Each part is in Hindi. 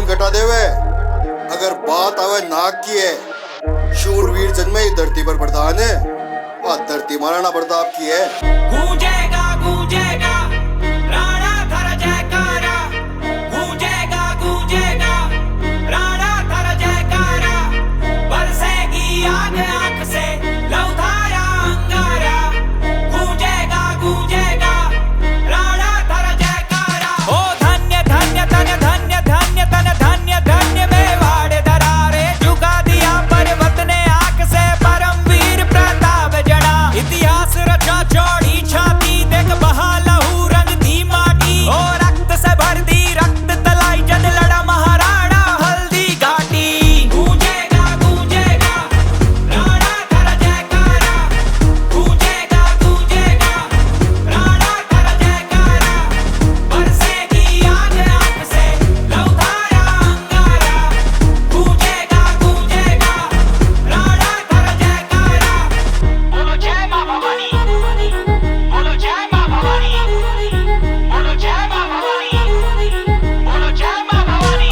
रंग घटा देवे। अगर बात आवे नाग की है, शूरवीर जन्मे ही धरती पर प्रधान है और धरती महाराणा प्रताप की है। गूंजेगा गूंजेगा राणा धर जयकारा, गूंजेगा गूंजेगा राणा धर जयकारा, बरसेगी आग आंख से लौधारा अंगारा, गूंजेगा गूंजेगा राणा धर जयकारा। ओ धन्य धन्य धन्य धन्य धन्य धन्य धन्य धन्य मेवाड़ दरारे, झुका दिया पर्वत ने आंख से परमवीर प्रताप जड़ा, इतिहास रचा चौड़ी छाती देख बहा लहू रंग दी माटी, और रक्त से भर दी रक्त तलाई जद लड़ा महाराणा हल्दी घाटी। गूंजेगा गूंजेगा राणा धर जयकारा, गूंजेगा गूंजेगा राणा धर जयकारा, बरसेगी आग आंख से लौधारा अंगारा, गूंजेगा गूंजेगा राणा धर जयकारा। बोलो जय मां भवानी, बोलो जय मां भवानी, बोलो जय मां भवानी, बोलो जय मां भवानी।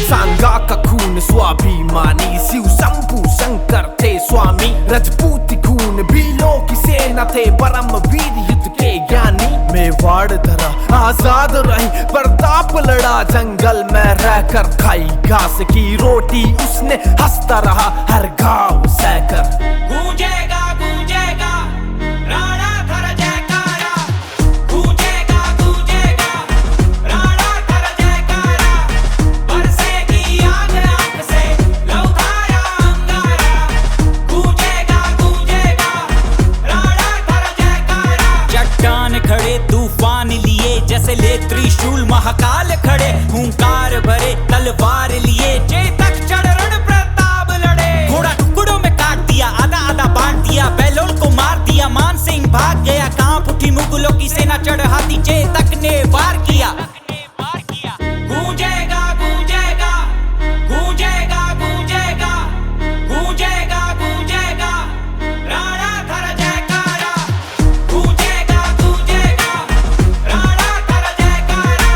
सांगा का खून स्वाभिमानी, शिव शंभु शंकर थे स्वामी, रजपूती खून भीलों की सेना थे परम वीर युद्ध के ज्ञानी। मेवाड़ धरा आजाद रही प्रताप लड़ा, जंगल में रहकर खाई घास की रोटी उसने, हंसता रहा हर घाव सहकर। गूंजेगा गूंजेगा राणा धर जयकारा, गूंजेगा गूंजेगा राणा धर जयकारा, बरसेगी आग आंख से लौधारा अंगारा, गूंजेगा गूंजेगा राणा धर जयकारा। चट्टान खड़े तूफान लिए, जैसे ले त्रिशूल महाकाल खड़े, हुंकार भरे तलवार लिए, चेतक चढ़ रण प्रताप लड़े, घोड़ा टुकड़ों में काट दिया आधा आधा बांट दिया, बैलोल को मार दिया मान सिंह भाग गया, कांप उठी मुगलों की सेना चढ़ हाथी चेतक ने वार किया। गूंजेगा गूंजेगा गूंजेगा गूंजेगा गूंजेगा गूंजेगा राणा धर जयकारा, गूंजेगा गूंजेगा राणा धर जयकारा,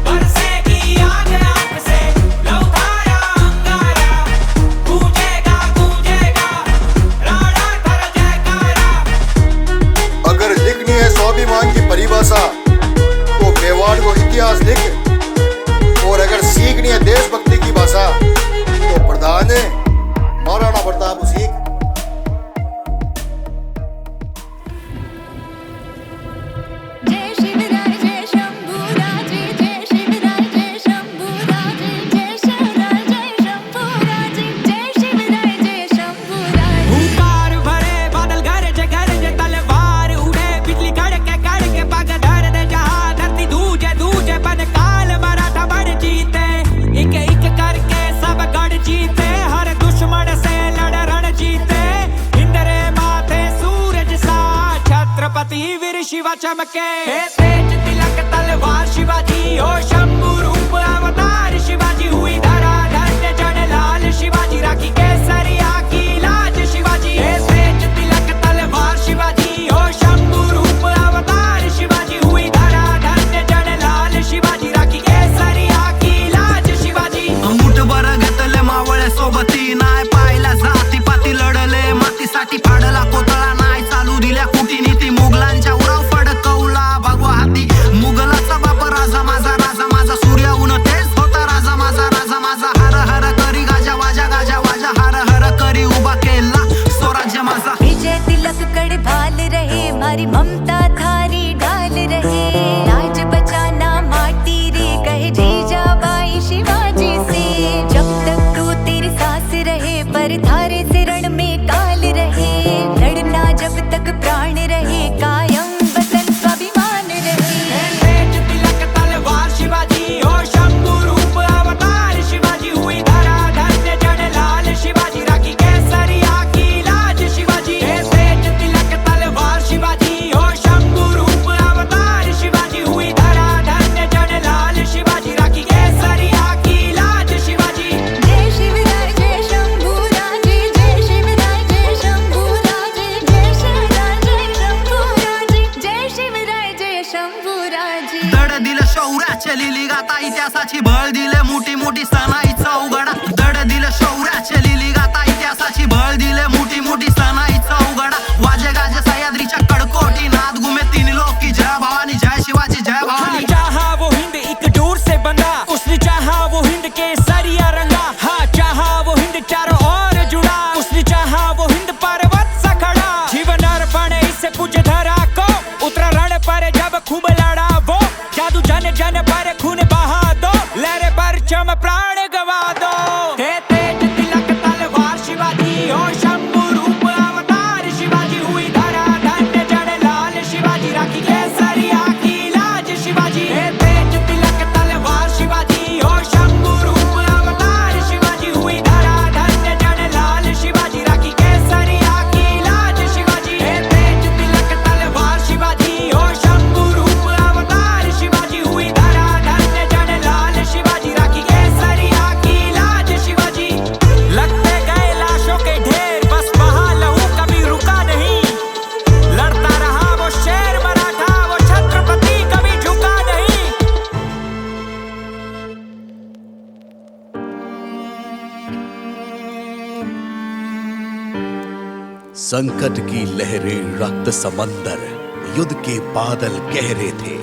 बरसेगी आग आंख से लौधारा अंगारा, गूंजेगा गूंजेगा राणा धर जयकारा। अगर लिखनी है स्वाभिमान की परिभाषा तो मेवाड़ को इतिहास लिख, और अगर सीखनी है देशभक्ति की भाषा तो प्रधान है महाराणा प्रताप सीख। जय शिवराय जय शंभूराजे, जय शिवराय जय शंभूराजे, जय शिवराय जय शंभूराजे, जय शिवराय जय शंभूराजे। हुंकार भरे बादल गरजे तलवार उड़े, बिजली कड़के पग धर दे जहां, धरती धूजे धूजे बन काल मराठा बढ़ जीते, एक एक करके सब गढ़ जीते, हर दुश्मन से लड़ रण जीते, इंद्रे माथे सूरज सा छत्रपति वीर शिवा चमके, तेज तिलक तलवार शिवाजी, हो शंभु रूप अवतार शिवाजी, हुई धरा धन्य जन लाल शिवाजी, राखी केसरिया की लाज शिवाजी, तेज तिलक तलवार शिवाजी, हो शंभु रूप अवतार शिवाजी, हुई धरा धन्य जन लाल शिवाजी, राखी केसरिया की लाज शिवाजी। मुठभर घेतले मावळे सोबती, नाय पाहिला जाती पाती लढले मातीसाठी, फाडला कोतळा नाय चालू दिल्या कुटीनीती, मुघलांच्या उराव फडकवला भगवा हाती, मुघलाचा बाप राजा माझा सूर्य ऊन तेच होता राजा माझा, हर हर करी गाजा वाजा हर हर करी उभा केला स्वराज्य माझा। विजय तिलक कड़ भाल रहे, मारी ममता थारी डाल रहे, लाज बचाना माटी रे कहे जीजाबाई शिवाजी से, जब तक तू तेरी सांस रहे पर थारे से रण में काल रहे, लड़ना जब तक प्राण रहे, कायम वतन स्वाभिमान रहे। तेज तिलक तलवार शिवाजी, हो शंभु रूप अवतार शिवाजी, हुई धरा धन्य जन लाल शिवाजी, राखी केसरिया की लाज शिवाजी, तेज तिलक तलवार शिवाजी, हो शंभु धड दिलं शौर्याचे लिली गाता इतिहासाची भळ दिले मोठी मोठी सणाईचा उघडा धड दिलं शौर्याचे लिली गाता इतिहासाची भळ दिले मोठी मोठी सणाईचा उघडा वाजे गाजे सह्याद्रीच्या कडकोटी नाद घुमे तीन लोक की जय भवानी जय शिवाजी जय भवानी चाहा वो हिंद एक दूर से बंदा उसने चाहा वो हिंद के सरिया रंगा हाँ चाहा वो हिंद चारों ओर जुड़ा उसने चाहा वो हिंद पर्वत सा खड़ा जीवन अर्पण इससे पूछे धरा को उतरा रण पर जब खूब लड़ा वो जादू जन जन पर खून बहा दो लहरे पर चम प्राण गवा दो तेज तिलक तलवार शिवाजी हो शंभु रूप अवतार शिवाजी हुई धरा धन्य जड़ लाल शिवाजी राखी केसरिया की लाज शिवाजी तेज तिलक तलवार शिवाजी हो शंभु रूप अवतार शिवाजी हुई धरा धन्य जड़ लाल शिवाजी राखी केसरिया की लाज शिवाजी तेज तिलक तलवार शिवाजी हो शंभु रूप अवतार शिवाजी हुई धरा धन्य जड़ लाल शिवाजी राखी केसरिया की लाज शिवाजी लगते गए लाशों के ढेर बस बहा लहू कभी रुका नहीं लड़ता रहा वो शेर मराठा वो छत्रपति कभी झुका नहीं संकट की लहरें रक्त समंदर युद्ध के बादल गहरे थे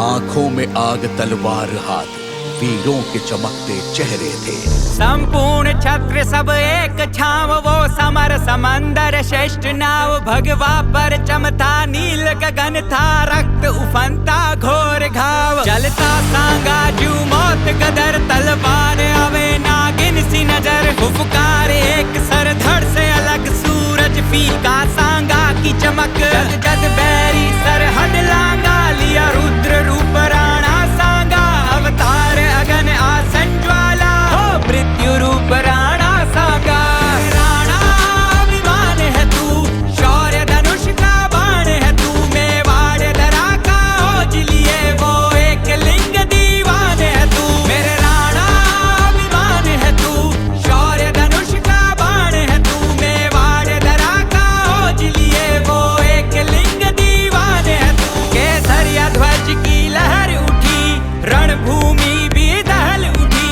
आंखों में आग तलवार हाथ वीरों के चमकते चेहरे थे संपूर्ण छत्र सब एक छाव वो समर समंदर श्रेष्ठ नाव भगवा पर चमता नील गगन था रक्त उफनता घोर घाव चलता सांगा जू मौत गदर तलवार अवे नागिन सी नजर फुफकार एक सर धड़ से अलग सूरज फीका सांगा की चमक जग जग बैरी सरहद लांगा लिया रुद्र रूप राणा सांगा अवतार अगन आसन ज्वाला हो मृत्यु रूप राणा सांगा राणा अभिमान है तू शौर्य धनुष का बाण है तू मेवाड़ दरा का ओज लिए वो एक लिंग दीवान है तू मेरे राणा अभिमान है तू शौर्य धनुष का बाण है तू मेवाड़ दरा का ओज लिए वो एक लिंग दीवान है तू केसरिया ध्वज की लहर उठी रणभूमि भी दहल उठी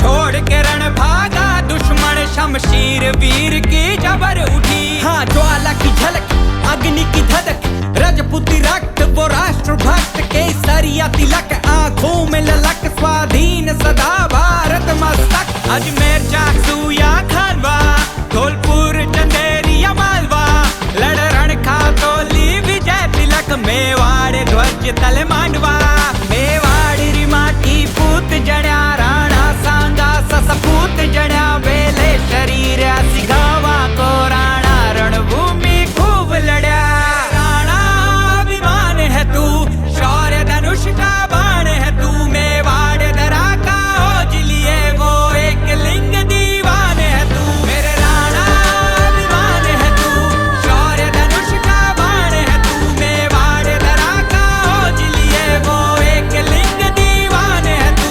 छोड़ के रण भागा दुश्मन शमशीर वीर की जबर उठी हाँ ज्वाला की झलक अग्नि की धधक रजपूती रक्त वो राष्ट्र भक्त केसरिया तिलक आंखों में ललक स्वाधीन सदा भारत मस्तक अजमेर चाकसू या खानवा धौलपुर चंदेरी या मालवा लड़ रण खातोली विजय तिलक मेवाड़ ध्वज तल मांडवा मेवाड़ री माटी पूत जड्या राणा सांगा ससपूत जड्या वेले शरीर सिघावा को राणा रणभूमि खूब लड्या राणा अभिमान है तू शौर्य धनुष का बाण है तू मेवाड़ दरा का ओज लिए वो एक लिंग दीवान है तू मेरे राणा अभिमान है तू शौर्य धनुष का बाण है तू मेवाड़ दरा का ओज लिए वो एक लिंग दीवान है तू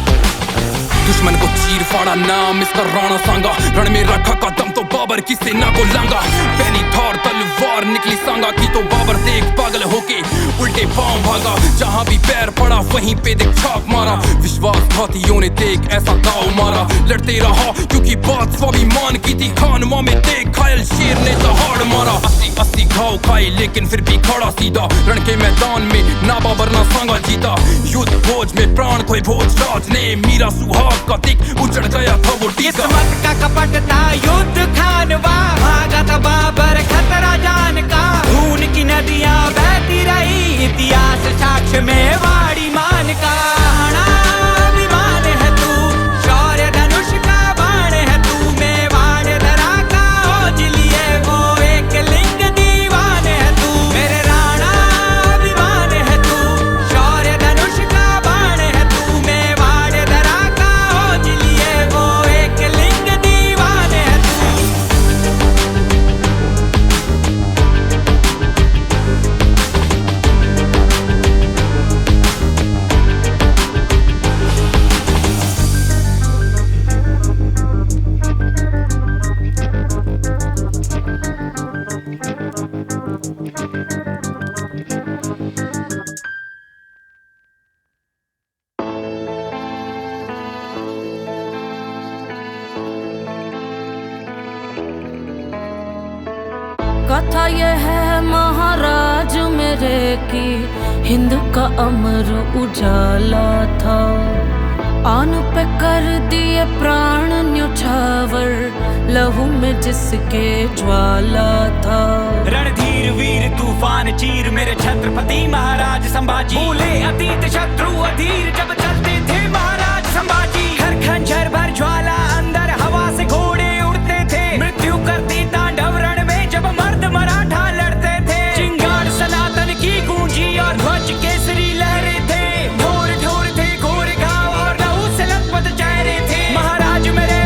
दुश्मन को चीर फाड़ा नाम इसका राणा सांगा रण में रखा कदम तो बाबर की सेना को लांगा पहली थौर तलवार निकली सांगा की तो बाबर देख पागल होके उल्टे पांव भागा जहां भी पैर पड़ा वहीं पे देख छाप मारा विश्वासघातियों ने देख ऐसा दाव मारा लड़ते रहा क्योंकि बात स्वाभिमान की थी खानवा में देख घायल शेर ने दहाड़ मारा 80 घाव खाए लेकिन फिर भी खड़ा सीधा रण के मैदान में ना बाबर ना सांगा जीता युद्ध भोज में प्राण खोए भोजराज ने मीरा सुहाग का दिख उजड़ गया था वो टीका किस्मत का कपट था युद्ध खानवा भागा था बाबर खतरा जान का खून की नदियां बहती रही इतिहास साक्ष्य में वाड़ी मान का राणा अभिमान है तू शौर्य धनुष का बाण है तू मेवाड़ दरा का ओज लिए वो एक लिंग दीवान है तू मेरे राणा अभिमान है तू शौर्य धनुष का बाण है तू मेवाड़ दरा का ओज लिए वो एक लिंग दीवान है तू ये है महाराज मेरे की हिंद का अमर उजाला था। आन पे कर दिए प्राण न्योछावर लहू में जिसके ज्वाला था। रणधीर वीर तूफान चीर मेरे छत्रपति महाराज संभाजी। भूले अतीत शत्रु अधीर जब चलते थे महाराज संभाजी। घर खंजर भर ज्वाला अंदर हवा से घोड़े उड़ते थे। मृत्यु करती तांडव रण में जब मर्द मराठा लड़ते थे। चिंगार सनातन की गूंजी और ध्वज केसरी लहरे थे। ढोर ढोर थे घोर घाव और लहू से लथपथ चेहरे थे। महाराज मेरे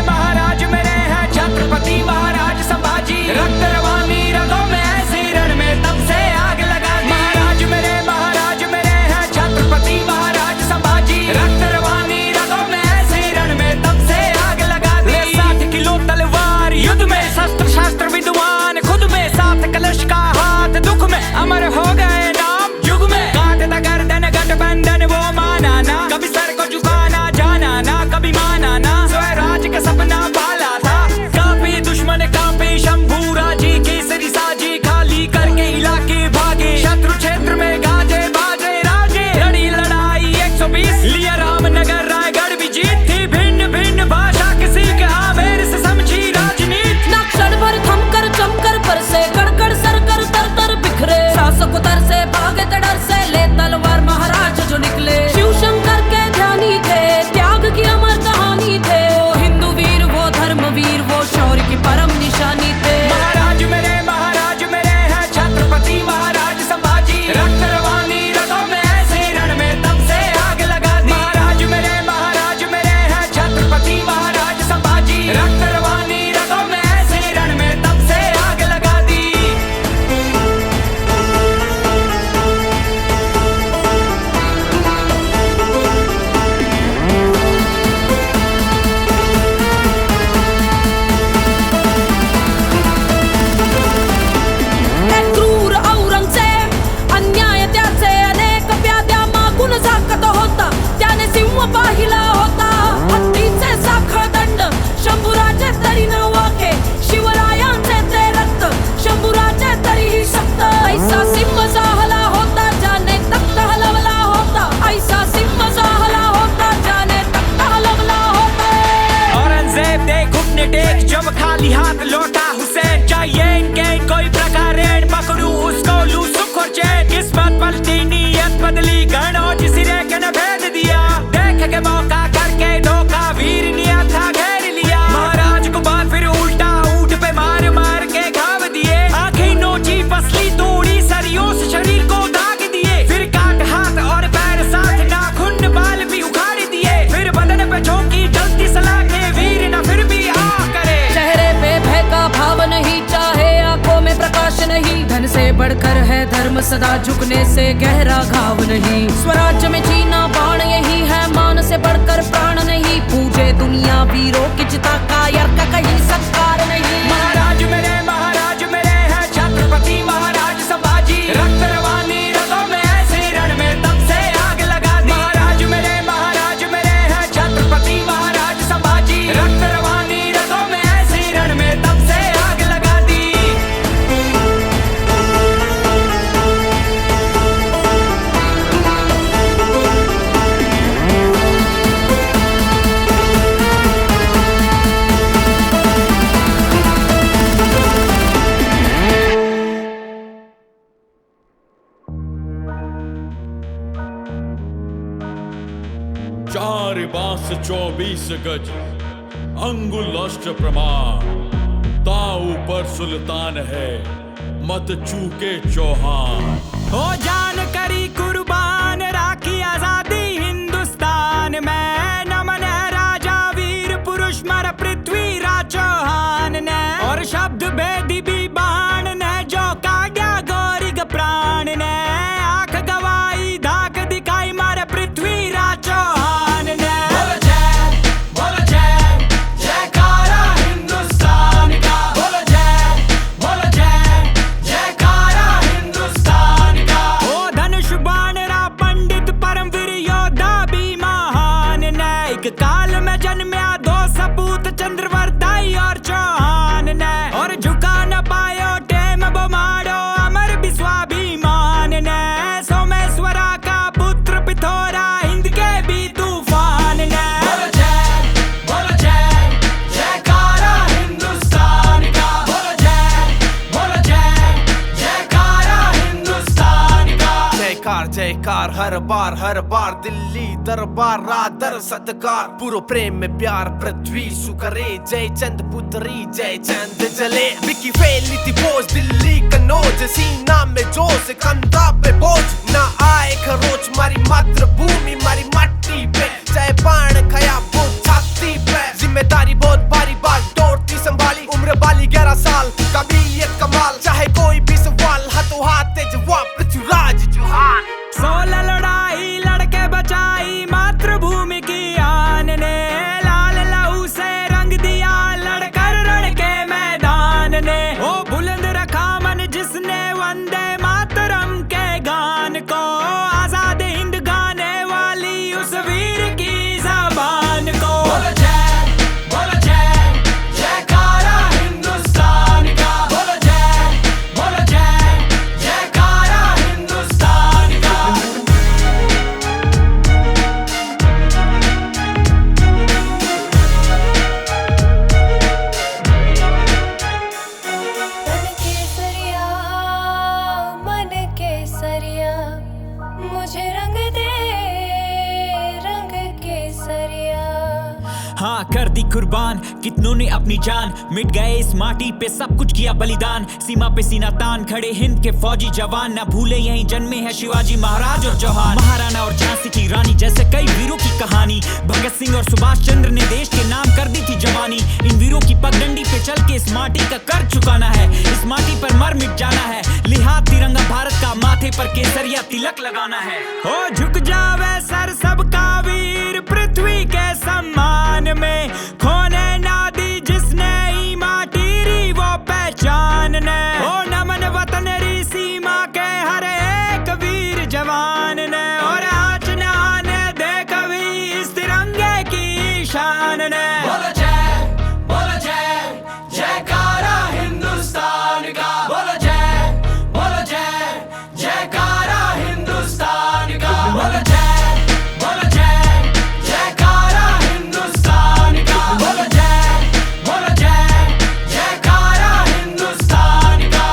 हैं छत्रपति महाराज संभाजी। रक्त रवानी रगों में ऐसे रण में तब से आग लगा दी। महाराज मेरे हैं छत्रपति महाराज संभाजी। रक्त रवानी रगों में ऐसे रण में तब से आग लगा दी। 60 किलो तलवार युद्ध में शस्त्र शास्त्र विद्वान खुद में। 7 कलश का हाथ दुख में अमर हो गए नाम युग में। काटता गर्दन गठबंधन वो माना ना। कभी सर को झुकाना जाना ना। कभी माना ना स्वराज का सपना पाला था। काफी दुश्मन काफी शंभूरा जी केसरी साजी। खाली करके इलाके भागे शत्रु क्षेत्र में गाजे बाजे राजे। लड़ी लड़ाई 120 लिया रामनगर रायगढ़ भी जीत थी। भिन्न भिन्न भाषा किसी के आमेर से समझी राजनीति। ना क्षण भर थमकर जमकर पर से कड़कड़ सरकर तर तर बिखरे। शासक उतर से भागे डर से ले तलवार महाराज जो निकले। शिव शंकर के ध्यानी थे त्याग की अमर कहानी थे। वो हिंदू वीर वो धर्मवीर वो शौर्य की परम निशानी थे। महाराज मेरे हैं छत्रपति महाराज संभाजी। रक्त रवानी रगों में ऐसे रण में तब से आग लगा दी। महाराज मेरे हैं छत्रपति महाराज संभाजी। रक्त रवानी रगों में ऐसे रण में तब से आग लगा दी। एक क्रूर औरंगजेब अन्याय त्याचे अनेक व्याध्या मागून झाकत होता। त्याने सिंह पाहिला होता हत्तीचे साखळ दंड। शंभूराचे तरी न वाके शिवरायांचे ते रक्त। शंभूराचे तरीही सक्त ऐसा सिंह जाहला होता ज्याने तख्त हलवला होता। ऐसा सिंह जाहला होता ज्याने तख्त हलवला होता। औरंगजेब दे घुटने टेक जब खाली हाथ लौटा हुसैन। चाहिए इनके कोई प्रकार ऋण पकड़ू उसको लू सुख और चैन। किस्मत पलटी नीयत बदली गण और सिरे के न भेद दिया। देख के मौका करके धोखा वीर नियत था घेर लिया। महाराज को बात फिर उल्टा ऊंट पे मार मार के घाव दिए। आंखें नोची पसली तोड़ी सरियों से शरीर को दाग दिए। फिर काट हाथ और पैर साथ नाखून बाल भी उखाड़ दिए। फिर बदन पे झोंकी जलती सलाखें वीर न फिर भी आ करे। चेहरे पे भय का भाव नहीं चाहे आंखों में प्रकाश नहीं। धन से बढ़कर है धर्म सदा झुकने से गहरा घाव नहीं। स्वराज्य में जीना बाण यही है मान से बढ़कर प्राण नहीं। पूजे दुनिया वीरों की चिता कायर का कहीं सत्कार नहीं। महाराज मेरे हैं छत्रपति महाराज संभाजी। रक्त रवानी रगों में ऐसे रण में तब से आग लगा दी। महाराज मेरे हैं छत्रपति महाराज संभाजी। रक्त रवानी रगों में ऐसे रण में तब से आग लगा दी। चार बांस 24 गज अंगुल अष्ट प्रमाण। ताऊ पर सुल्तान है मत चूके चौहान। हो जान करी कुर्बान राखी आजादी हिंदुस्तान में। नमन है राजा वीर पुरुष मर पृथ्वीराज चौहान ने। और शब्द बेदी भी बाण ने जो काट्या गौरिग प्राण ने। आंख गवाई धाक दिखाई मारे पृथ्वीराज चौहान ने। बोलो जय जयकारा हिंदुस्तान का। बोलो जय जयकारा हिंदुस्तान का। ओ धनुष बाण रा पंडित परमवीर योद्धा भी महान ने। एक काल में जन्म्या 2 सपूत चंद्रवर्दाई और चौहान ने। और झुका न पायो टेम बोमाड़ो प्यार हर बार दिल्ली दरबार रादर सत्कार पूरो प्रेम में प्यार पृथ्वी सुकरे जय चंद पुत्री जय चंद जले विकी फैली थी बोझ दिल्ली कनौज सीना में जोश कंधा पे बोझ ना आए खरोच मारी मातृभूमि मारी मट्टी पे चाहे बाण खया वो छाती पे जिम्मेदारी बहुत भारी बात दौड़ती संभाली उम्र बाली 11 साल काबिलियत कमाल चाहे कोई भी सवाल हाथों हाथ जवाब पृथ्वीराज चौहान 16 लड़ाई लड़के बचाई मातृभूमि की आन ने लाल लहू से रंग दिया लड़कर रण के मैदान ने ओ बुलंद रखा मन जिसने वंदे मातरम के गान को आजाद हिंद गाने वाली उस वीर की जबान को बोलो जय जयकारा हिंदुस्तान का बोलो जय जयकारा हिंदुस्तान का मन केसरिया मुझे रंग केसरिया हाँ कर दी कुर्बान कितनों ने अपनी जान मिट गए इस माटी पे सब कुछ किया बलिदान सीमा पे सीना तान खड़े हिंद के फौजी जवान ना भूले यहीं जन्मे हैं शिवाजी महाराज और चौहान महाराणा और झांसी की रानी जैसे कई वीरों की कहानी भगत सिंह और सुभाष चंद्र ने देश के नाम कर दी थी जवानी इन वीरों की पगडंडी पे चल के इस माटी का कर चुकाना है इस माटी पर मर मिट जाना है लिहाज तिरंगा भारत का माथे पर केसरिया तिलक लगाना है ओ झुक जावे सर सबका वीर पृथ्वी के सम्मान में खोने ना दी जिसने ही माटी री वो पहचान ने ओ नमन वतन री सीमा के हर एक वीर जवान ने और आज नहाने दे कभी इस तिरंगे की शान ने बोलो जय जयकारा हिंदुस्तान का बोलो जय जयकारा हिंदुस्तान का बोलो जय जयकारा हिंदुस्तान का बोलो जय जयकारा हिंदुस्तान का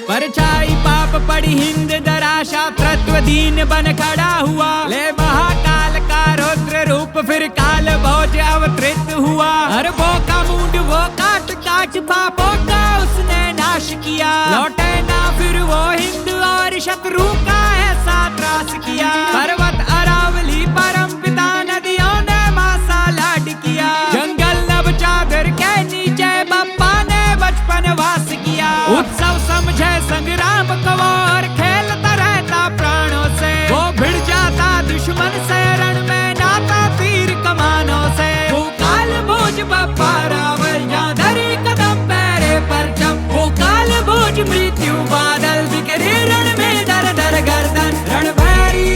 परछाई पाप पड़ी हिंद दराशा तत्व दीन बन खड़ा हुआ ले महाकाल का रौद्र रूप फिर काल भोज अवतरित हुआ हर वो का मुंड वो काट पापों का उसने नाश किया लौटे ना फिर वो हिंद और शत्रु का ऐसा त्रास किया पर्वत अरावली परम पिता नदियों ने मासा लाड किया जंगल नभ चादर के नीचे बप्पा ने बचपन वास किया उत्सव समझे संग्राम को और खेलता रहता प्राणों से वो भिड़ जाता दुश्मन से रण में नाता तीर कमानों से वो काल भोज बप्पा रावल जहाँ धरी कदम पैरे पर जब वो काल भोज मृत्यु बादल बिखरे रण में दर दर गर्दन रण भैरी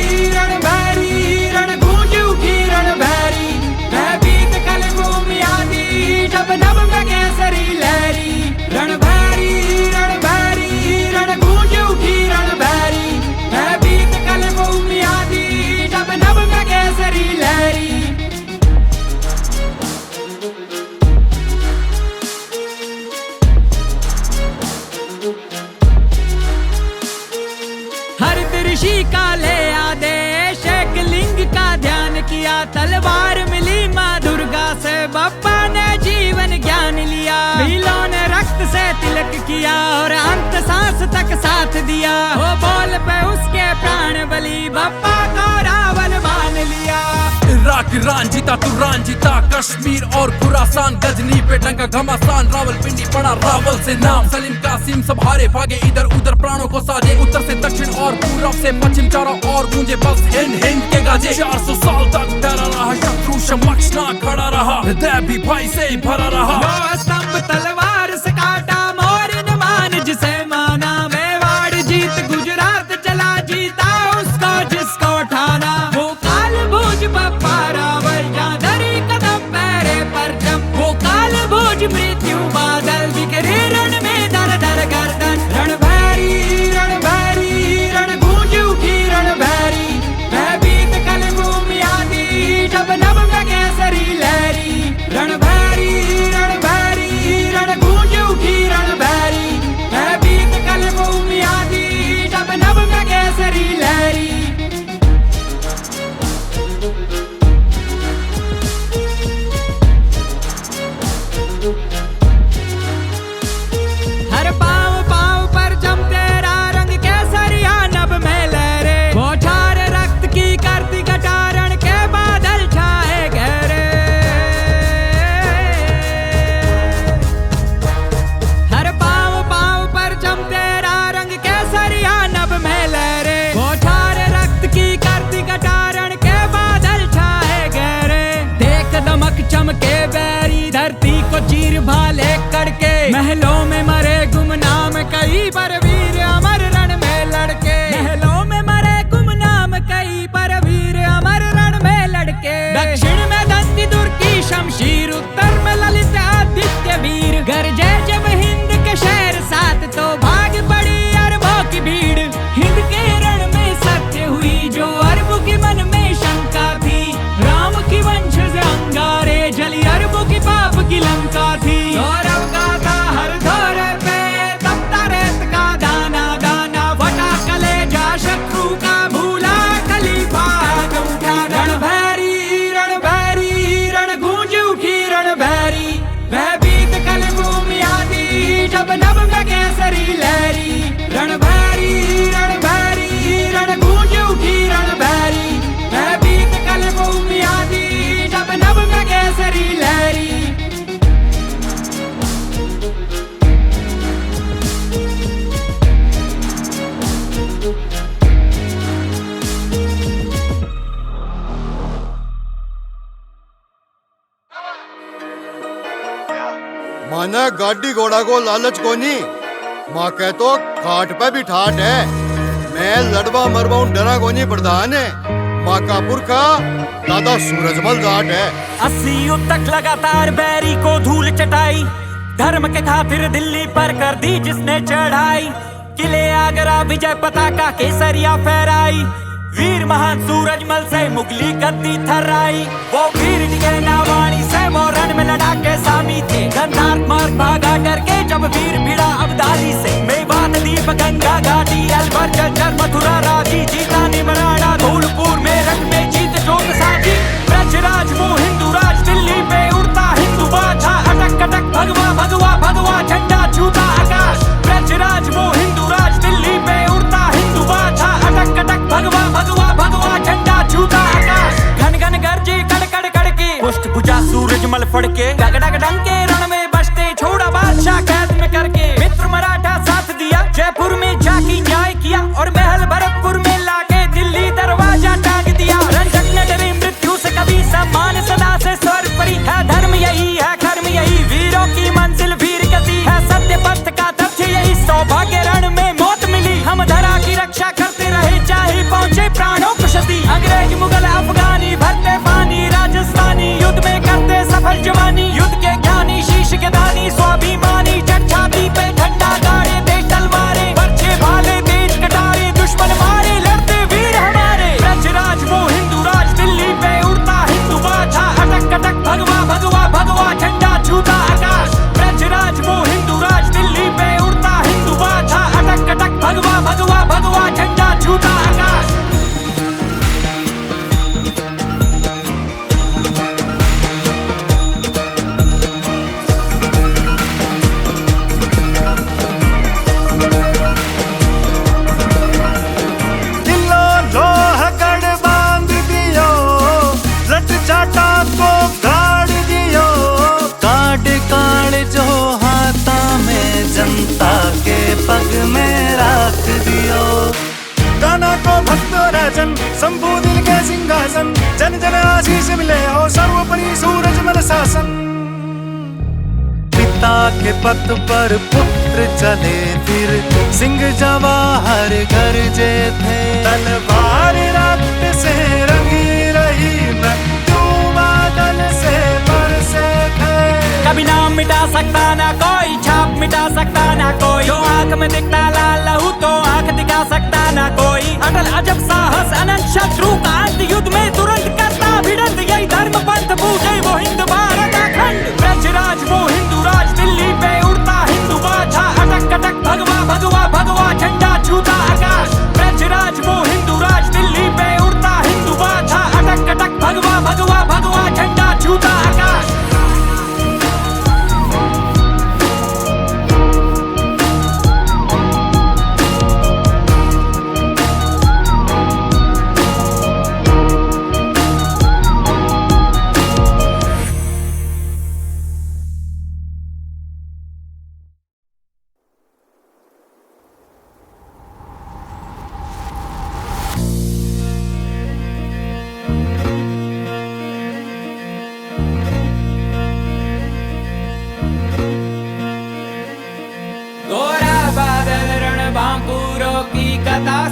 रण गूंज उठी रण भैरी मैं बीत कल भूमि आदि जब नभ में केसरी लहरी रण भैरी रण गूंज उठी रण भैरी मैं बीत कल भूमि आदि जब नभ में केसरी लहरी हर ऋषि का ले आदेश एक लिंग का ध्यान किया तलवार मिली माँ दुर्गा से बप्पा ने जीवन ज्ञान लिया भीलों ने रक्त से तिलक किया और अंत सांस तक साथ दिया वो बोल पे उसके प्राण बलि बप्पा को रावण मान लिया इराक ईरान जीता तुरान जीता कश्मीर और खुरासान गजनी पे टंगा घमासान रावलपिंडी पड़ा रावल से नाम सलीम कासिम सब हारे भागे इधर उधर प्राणों को साजे उत्तर से दक्षिण और पूर्व से पश्चिम चारों और गूंजे बस हिंद हिंद के गाजे 400 साल तक डरा रहा शत्रु समक्ष ना खड़ा रहा हृदय भी भाई से ही भरा रहा स्तंभ तलवार से काटा मोर मान जिसे माना मेवाड़ जीत गुजरात चला जीता उसको जिसको ठाना वो काल भोज बप्पा रावल जहाँ धरी कदम पैरे पर जब वो काल भोज मृत्यु बादल बिखरे रण में मने गाड़ी घोड़ा को लालच कोनी, माँ कह तो खाट पे भी ठाट है। मैं लड़वा मरवा डरा कोनी प्रधान है, माँ का पुरखा दादा सूरजमल जाट है। 80 युद्ध तक लगातार बैरी को धूल चटाई, धर्म के खातिर दिल्ली पर कर दी जिसने चढ़ाई। किले आगरा विजय पताका केसरिया फहराई, वीर महान सूरजमल से मुगली गद्दी थर्राई। वो वीर निगे नावाणी से मोरन में लड़ा के सामी थे, गंधार मार्ग भागा डर के जब वीर भिड़ा अब्दाली से। मेवात दीप गंगा घाटी अलवर जर्जर मथुरा राजी, जीता निमराना धौलपुर मेरठ में जीत जोत साजी। ब्रजराज वो हिंदू राज दिल्ली पे उड़ता हिंदू बाछा, अटक कटक भगवा भगवा भगवा झंडा छूता आकाश। ब्रजराज वो हिंदू राज दिल्ली पे उड़ता हिंदू बाछा, अटक कटक भगवा भगवा भगवा झंडा छूता आकाश। घन घन गरजे कड़ कड़ कड़ के पुष्ट भुजा सूरजमल फड़के, डग डग डंके रण में बजते छोड़ा बादशाह कैद में करके। मित्र मराठा साथ दिया, जयपुर में जाके न्याय किया और महल भरतपुर में लाके दिल्ली दरवाजा टांग दिया। रंजक न डरे मृत्यु से कभी, सम्मान सदा से स्वर्ग परी है। धर्म यही है कर्म यही, वीरों की मंजिल वीर गति है। सत्य पथ का तथ्य यही, सौभाग्य रण में मौत मिली। हम धरा की रक्षा करते रहे चाहे पहुंचे प्राणों को क्षति। अंग्रेज मुगल अफगानी भरते पानी, राजस्थानी युद्ध में करते सफल जवानी। युद्ध के ज्ञानी शीश के दानी, स्वाभिमानी जट छाती पे झंडा गाड़े। तेज तलवारें बर्छे भाले तेज कटारे, दुश्मन मारे लड़ते वीर हमारे। ब्रजराज वो हिंदू राज दिल्ली पे उड़ता हिंदू बाछा, अटक कटक भगवा भगवा भगवा झंडा छूता आकाश। ब्रजराज वो हिंदू राज दिल्ली पे उड़ता हिंदू बाछा, अटक कटक भगवा भगवा भगवा झंडा छूता आकाश। शंभू दिल के सिंहासन, जन जन आशीष मिले हो सर्वोपरि सूरजमल शासन। पिता के पथ पर पुत्र चले फिर, सिंह जवाहर गरजे थे। तलवार रक्त से रंगी रही, मृत्यु बादल से बरसे थे। कभी नाम मिटा सकता ना कोई, छाप मिटा सकता ना कोई। जो आंख में दिखता लाल लहू तो आंख दिखा सकता ना कोई। अटल अजब साहस अनंत शत्रु का अंत, युद्ध में तुरंत करता भिड़ंत। यही धर्म पंथ पूजे वो हिंद भारत अखंड। ब्रजराज वो हिंदू राज दिल्ली पे उड़ता हिंदू बाछा, अटक कटक भगवा भगवा भगवा झंडा छूता आकाश। ब्रजराज वो हिंदू राज दिल्ली पे उड़ता हिंदू बाछा, अटक कटक भगवा भगवा भगवा झंडा छूता आकाश।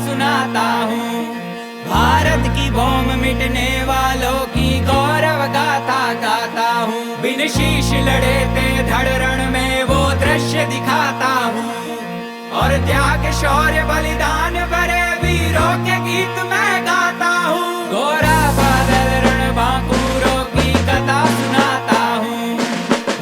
सुनाता हूँ भारत की भौम मिटने वालों की गौरव गाथा गाता हूँ। बिन शीश लड़े थे धड़ रण में वो दृश्य दिखाता हूँ, और त्याग शौर्य बलिदान भरे वीरों के गीत मैं गाता हूँ। गोरा बादल रण बांकुरों की कथा सुनाता हूँ,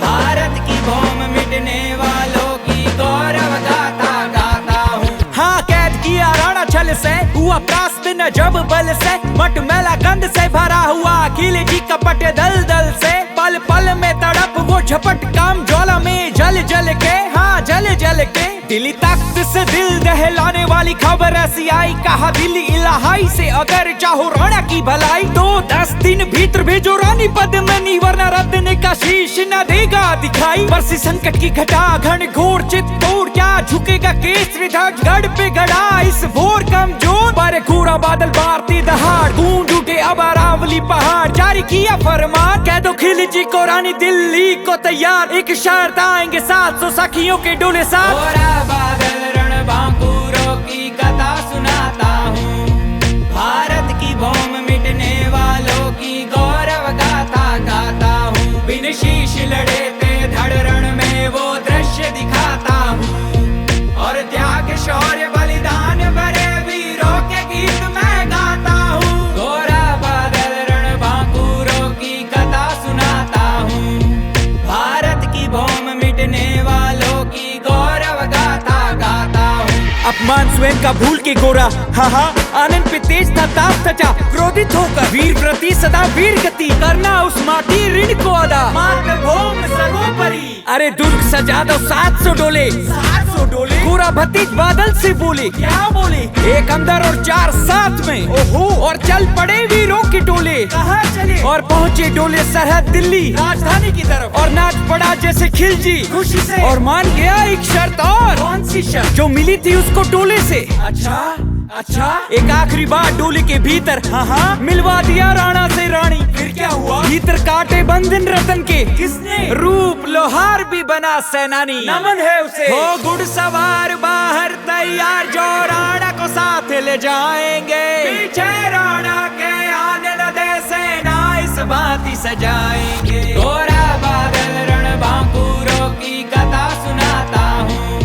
भारत की भौम मिटने वालों की गौरव गाथा गाता हूँ। हाँ, कैद किया रण छल से, हुआ प्रास्त न जब बल से, मटमैला गंध से भरा हुआ किले की कपट दल दल से। पल पल में तड़प वो झपट काम ज्वाला में जल जल के, हाँ जल जल के। दिल्ली तख्त से दिल दहलाने वाली खबर ऐसी आई, कहा दिल्ली इलाहाई से अगर चाहो राणा की भलाई तो 10 दिन भीतर भेजो रानी पद्मिनी, वरना रद्द ने का शीश न देगा दिखाई। बरसी संकट की घटा घन घोर चित्तौड़, क्या झुकेगा केसरी ध्वज गढ़ पे गड़ा इस भोर कमजोर। पर कोरा बादल भारती दहाड़ गूंज उठे अब अरावली डोली पहाड़ जारी किया फरमान, कह दो खिलजी को रानी दिल्ली को तैयार, एक शर्त आएंगे 700 सखियों के डोले साथ। गोरा बादल रणबांकुरों की कथा सुनाता हूँ, भारत की भूमि मिटने वालों की गौरव गाथा गाता हूँ, बिन शीश लड़े थे धड़ रण में वो दृश्य दिखाता हूँ, और त्याग शौर्य बलिदान भरे वीरों के गीत मैं गाता हूँ। गोरा बादल रणबांकुरों की कथा सुनाता हूँ, भारत की भूमि मिटने वालों की गौरव गाथा गाता हूँ। अपमान स्वयं का भूल के गोरा, हाँ आनंद पे तेज था ताप सचा, क्रोधित होकर वीर प्रति सदा वीर गति, करना उस माटी ऋण को अदा, मातृभूमि सर्वोपरि। अरे दुर्ग सजा दो 700 डोले, 700 डोले। गोरा भतीज बादल से बोले, क्या बोले? एक अंदर और 4 साथ में, ओहो। और चल पड़े वीरों के टोले, कहाँ चले? और पहुँचे डोले सरहद दिल्ली राजधानी की तरफ, और नाच पड़ा जैसे खिलजी खुशी से, और मान गया एक शर्त और। कौन सी शर्त? जो मिली थी उसको टोले से। अच्छा एक आखिरी बार डोले के भीतर, हाँ मिलवा दिया राणा से रानी। फिर क्या हुआ? भीतर काटे बंधन रतन के, किसने? रूप लोहार भी बना सेनानी, नमन है उसे। हो घुड़सवार बाहर तैयार, जो राणा को साथ ले जाएंगे, पीछे राणा के आने न दे सेना इस भांति सजाएंगे। गोरा बादल रणबांकुरों की कथा सुनाता हूँ,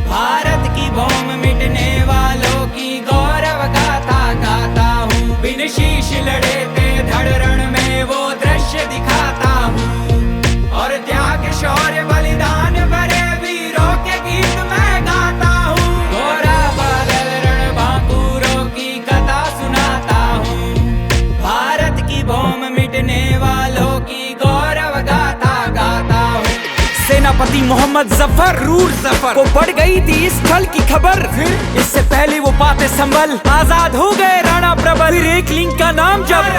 भारत की भूमि मिटने वालों की गौरव गाथा गाता हूँ, बिन शीश लड़े थे धड़ रण में वो दृश्य दिखाता हूँ, और त्याग शौर्य बलिदान भरे वीरों के गीत मैं गाता हूँ। गोरा बादल रणबांकुरों की कथा सुनाता हूँ, भारत की भूमि मिटने वालों की गौरव गाथा गाता हूँ। सेनापति मोहम्मद जफर रूर जफर को बढ़ गई थी इस छल की खबर, फिर इससे पहले वो पाते संभल आजाद हो गए राणा प्रबल। फिर एक लिंग का नाम जब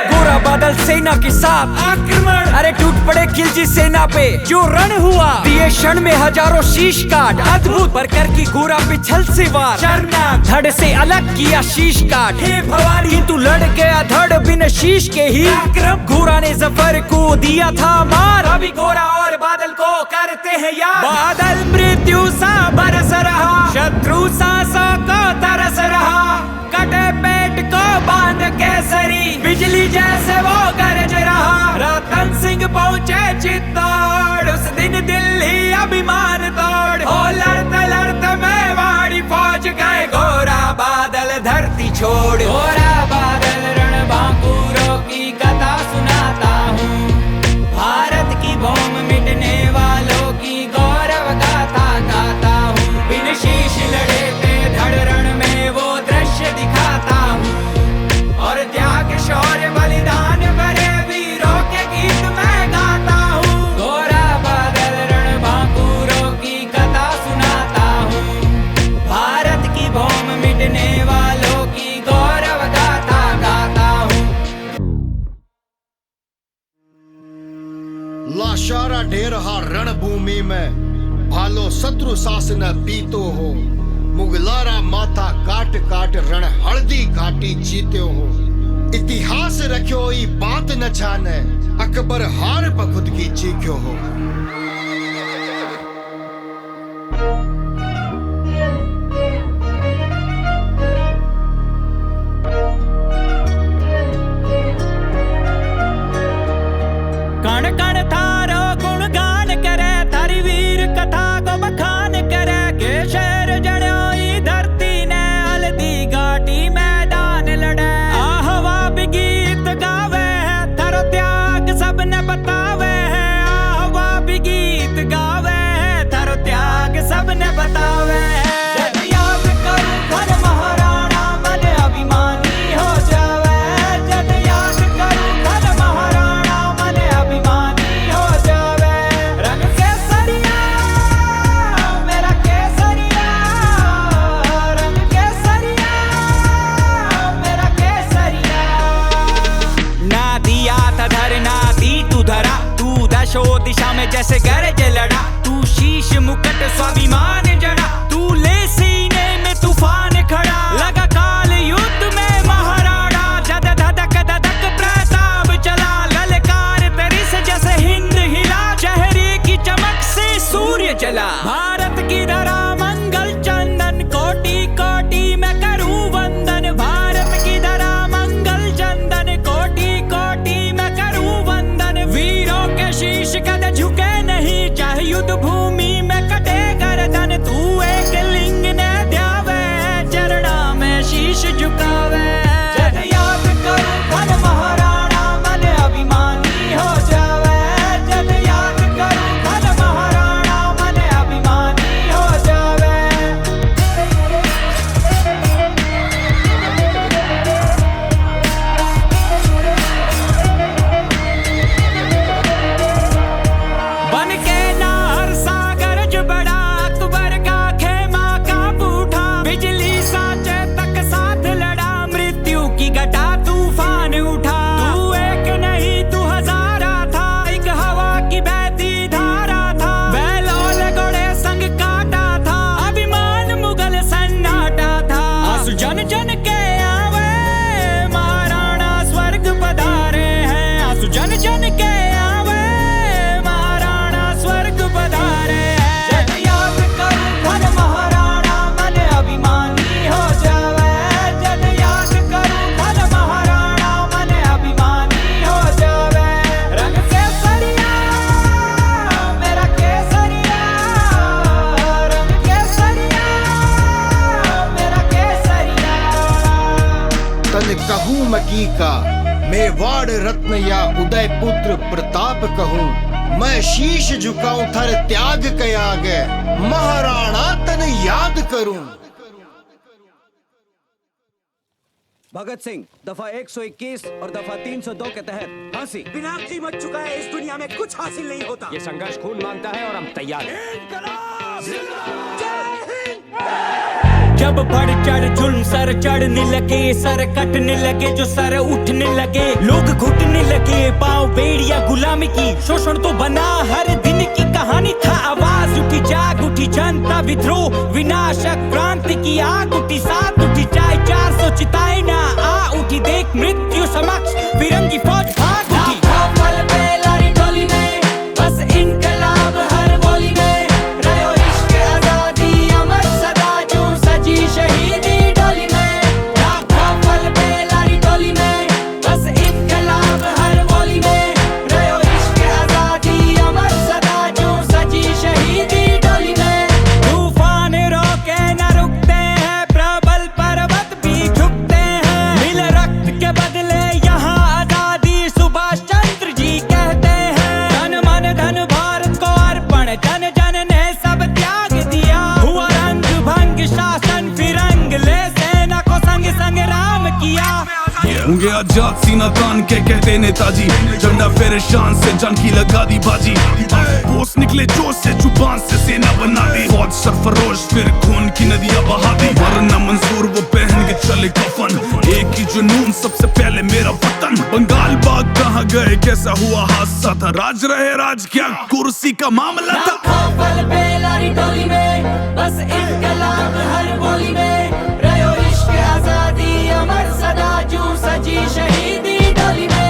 गोरा बादल सेना के साथ आक्रमण, अरे टूट पड़े खिलजी सेना पे जो रण हुआ, दिए क्षण में हजारों शीश काट, अद्भुत पर कर की गोरा पिछल से वार, शर्मनाक धड़ से अलग किया शीश काट। हे भवानी किंतु लड़ गया धड़ बिन शीश के ही, गोरा ने जफर को दिया था मार। अभी गोरा और बादल को करते हैं याद, बादल मृत्यु सा बरस रहा, शत्रु सांसों को तरस रहा, कटे पेट को बांध केसरी, बिजली जैसे वो गरज रहा। रतन सिंह पहुंचे चित्तौड़, उस दिन दिल्ली अभिमान तोड़, हो लड़ते लड़ते मेवाड़ी फौज गए गोरा बादल धरती छोड़। गोरा बादल रणबांकुरों की कथा सुनाता हूँ, भारत की भूमि मिटने वालों की गौरव गाथा गाता हूँ, बिन शीश लड़े थे धड़ रण में वो दृश्य दिखाता हूँ, और त्याग शौर्य बलिदान भरे वीरों के गीत मैं गाता हूँ। गोरा बादल रणबांकुरों की कथा सुनाता हूँ, भारत की भूमि मिटने वालों की गौरव गाथा गाता हूँ। लाशारा ढेरहा रणभूमि में, भालो शत्रु शासन पीतो हो, मुगलारा माथा काट काट रण हल्दी घाटी जीते हो। इतिहास रखियो ई बात न छाने, अकबर हार पर खुद की चीख्यो हो। कण कण थारो गुणगान करे, थारी वीर कथा को बखान करे, के शेर जड़ो ई धरती ने हल्दी घाटी मैदान लड़े। आहवा भी गीत गावे है, थारो त्याग सबने बतावे है, आहवा भी गीत गावे है, थारो त्याग सबने बतावे है। जब याद करूं धन महाराणा मन अभिमानी हो जावे, जब याद करूं धन महाराणा मन अभिमानी हो जावे। रंग केसरिया मेरा केसरिया, रंग केसरिया शीश झुकावे जब याद करूं धन महाराणा मन अभिमानी हो जावे जब याद करूं धन महाराणा मन अभिमानी हो जावे बन के नार सागर जो बड़ा अकबर का खेमा कांप उठा बिजली साचे तक साथ लड़ा मृत्यु की घटा तूफान उठा तू एक नहीं तू हजारा था एक हवा की बहती धारा था बैलोल घोड़े संग काटा था अभिमान मुगल सन्नाटा था आंसू जन जन के आवे महाराणा स्वर्ग पधारे हैं आंसू जन जन के आवे महाराणा स्वर्ग पधारे हैं जब याद करूं धन महाराणा मन अभिमानी हो जावे जब याद करूं धन महाराणा मन अभिमानी हो जावे रंग केसरिया मेरा केसरिया रंग केसरिया मेरा केसरिया तन कहूँ मकी का मेवाड़ रत्न या उदय पुत्र प्रताप कहूँ मैं शीश झुकाऊं थर त्याग के आगे महाराणा तन याद करूं। भगत सिंह दफा 121 और दफा 302 के तहत फांसी। बिना कीमत चुकाए इस दुनिया में कुछ हासिल नहीं होता। ये संघर्ष खून मांगता है और हम तैयार हैं। जब बढ़ चढ़ जुल्म सर चढ़ने लगे सर कटने लगे जो सर उठने लगे लोग घुटने लगे पाँव बेड़िया गुलामी की शोषण तो बना हर दिन की कहानी था आवाज उठी जाग उठी जनता विद्रोह विनाशक क्रांति की आग उठी साथ उठी चाहे 400 चिताएं ना आ उठी देख मृत्यु समक्ष फिरंगी फौज भाग उठी पल पे लारी टोली में बस इनकलाब हर बोली में रहो इश्क आजादी अमर सदा जो सजी शहीदी डोली में पल पे लारी टोली में बस इनकलाब हर बोली में रहो इश्क आजादी अमर सदा जो सजी शहीदी डोली में तूफान रोके न रुकते हैं प्रबल पर्वत भी झुकते हैं मिल रक्त के बदले यहाँ आजादी सुभाष चंद्र जी कहते हैं धन मन धन भारत को अर्पण जन जन ने सब त्याग दिया हुआ रंग भंग शासन फिरंग ले सेना को संग संग राम किया होंगे आजाद सीना तान के कहते नेताजी झंडा फेरे शान से जंग की लगा दी बाजी बोस निकले जोश से जुबान से सेना बना दी फौज सरफरोश फिर खून की नदियां बहा दी वरना मंसूर वो पहन के चले कफन एक ही जुनून सबसे पहले मेरा वतन बंगाल बाग कहाँ गए कैसा हुआ हादसा था राज रहे राज क्या कुर्सी का मामला था पल पे लारी टोली में बस इनकलाब हर बोली में रहो इश्क आजादी अमर सदा जो सजी शहीदी डोली में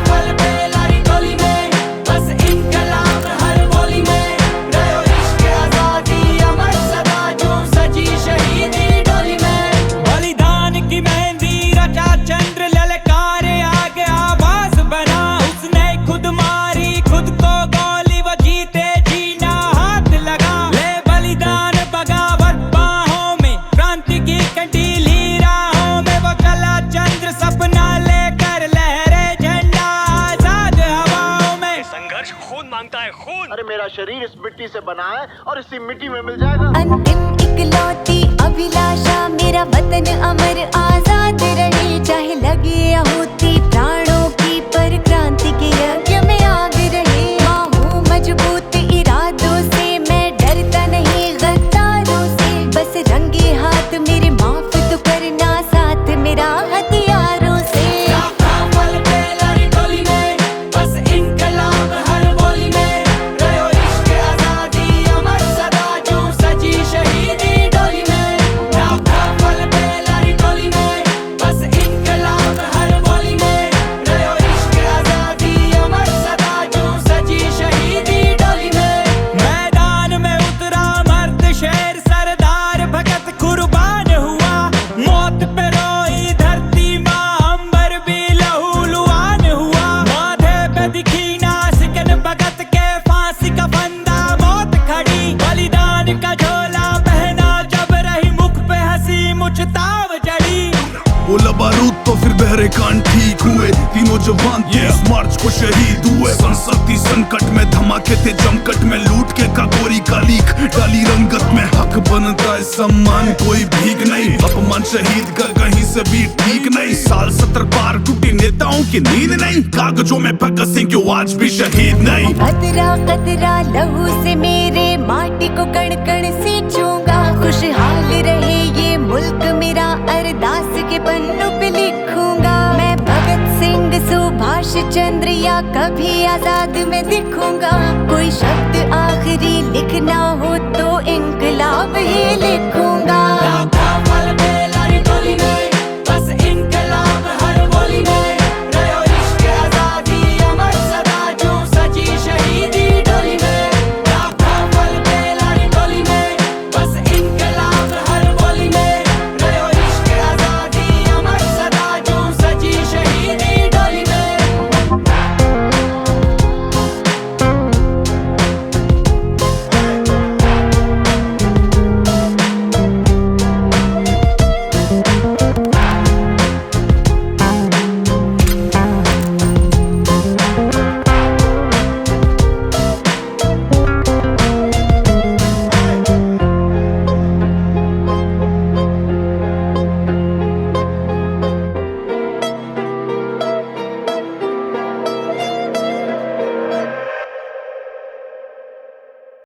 पल पे लारी टोली में बस इनकलाब हर बोली में रहो इश्क आजादी अमर सदा जो सजी शहीदी डोली में बलिदान की मेहंदी रचा चंद्र ललकारे आगे आवाज बना उसने खुद मारी खुद को गोली वो जीते जीना हाथ लगा ले बलिदान बगावत बाहों में क्रांति की कंडीली राहों में वो चला चंद्र सपना लेकर लहरे झंडा आजाद हवाओं में संघर्ष खून मांगता है खून। अरे मेरा शरीर इस मिट्टी से बना है और इसी मिट्टी में मिल जाएगा। अंतिम इकलौती अभिलाषा मेरा वतन अमर आजाद रहे चाहे लगे आहुति प्राणों की पर क्रांति के यज्ञ में आग रहे माँ हूँ मजबूत इरादों से मैं डरता नहीं गद्दारों से बस रंगे हाथ मेरे माफ तो करना साथ मेरा हथियारों से पल पे लारी टोली में बस इनकलाब हर बोली में रहो इश्क आजादी अमर सदा जो सजी शहीदी डोली में पल पे लारी टोली में बस इनकलाब हर बोली में रहो इश्क आजादी अमर सदा जो सजी शहीदी डोली में मैदान में उतरा मर्द शेर सरदार भगत कुर्बान हुआ मौत पे रोई धरती मुझताव जड़ी। बोला बारूद तो फिर बहरे कान ठीक हुए, तीनों जवान 30 मार्च को शहीद हुए। संसदी संकट में धमाके थे जमकट में, लूट के काकोरी कालीख डाली रंगत में। हक बनता है सम्मान कोई भीख नहीं, अपमान शहीद का कहीं से भी ठीक नहीं। साल 70 पार टूटी नेताओं की नींद नहीं, कागजों में भगत सिंह क्यों आज भी शहीद नहीं। कतरा कतरा लहू से मेरे माटी को कण कण सींचूंगा। खुशहाल रहे ये मुल्क मेरा, अरदास के पन्नों पे लिखूंगा। मैं भगत सिंह सुभाष चंद्र या कभी आजाद में दिखूंगा। कोई शब्द आखिरी लिखना हो तो इंकलाब ही लिखूंगा।